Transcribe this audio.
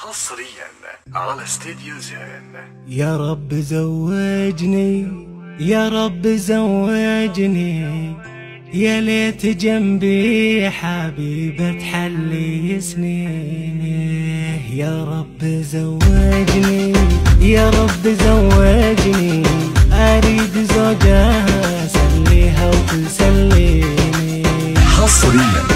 حصريا على استديو زين. يا رب زوجني، يا رب زوجني، يا ليت جنبي حبيبة تحلي سنيني. يا رب زوجني، يا رب زوجني، أريد زوجها سليها وتسليني. حصريا